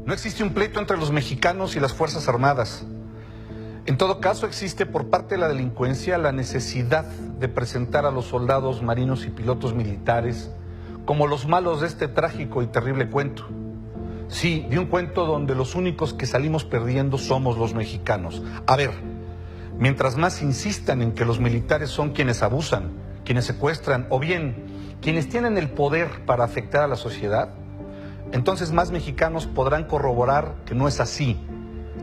No existe un pleito entre los mexicanos y las Fuerzas Armadas. En todo caso, existe por parte de la delincuencia la necesidad de presentar a los soldados, marinos y pilotos militares como los malos de este trágico y terrible cuento. Sí, de un cuento donde los únicos que salimos perdiendo somos los mexicanos. A ver, mientras más insistan en que los militares son quienes abusan, quienes secuestran o bien quienes tienen el poder para afectar a la sociedad, entonces más mexicanos podrán corroborar que no es así.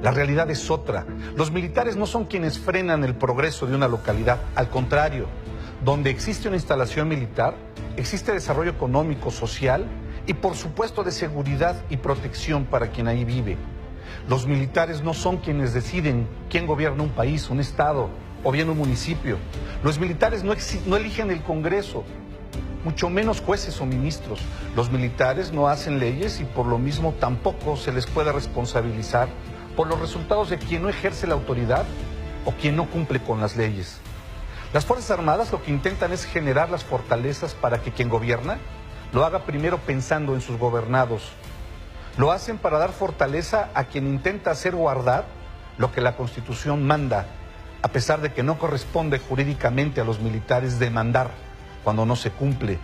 La realidad es otra. Los militares no son quienes frenan el progreso de una localidad. Al contrario, donde existe una instalación militar, existe desarrollo económico, social y por supuesto de seguridad y protección para quien ahí vive. Los militares no son quienes deciden quién gobierna un país, un estado o bien un municipio. Los militares no eligen el Congreso, mucho menos jueces o ministros. Los militares no hacen leyes y por lo mismo tampoco se les puede responsabilizar por los resultados de quien no ejerce la autoridad o quien no cumple con las leyes. Las Fuerzas Armadas lo que intentan es generar las fortalezas para que quien gobierna lo haga primero pensando en sus gobernados. Lo hacen para dar fortaleza a quien intenta hacer guardar lo que la Constitución manda, a pesar de que no corresponde jurídicamente a los militares demandar cuando no se cumple.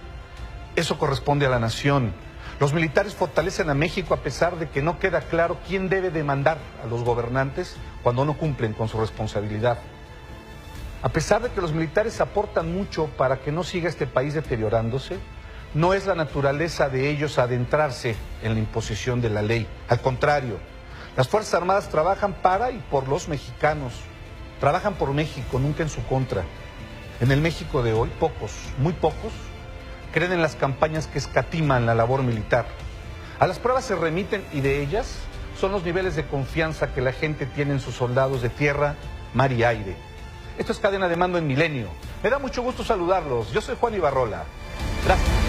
Eso corresponde a la nación. Los militares fortalecen a México a pesar de que no queda claro quién debe demandar a los gobernantes cuando no cumplen con su responsabilidad. A pesar de que los militares aportan mucho para que no siga este país deteriorándose, no es la naturaleza de ellos adentrarse en la imposición de la ley. Al contrario, las Fuerzas Armadas trabajan para y por los mexicanos. Trabajan por México, nunca en su contra. En el México de hoy, pocos, muy pocos, creen en las campañas que escatiman la labor militar. A las pruebas se remiten y de ellas son los niveles de confianza que la gente tiene en sus soldados de tierra, mar y aire. Esto es Cadena de Mando en Milenio. Me da mucho gusto saludarlos. Yo soy Juan Ibarrola. Gracias.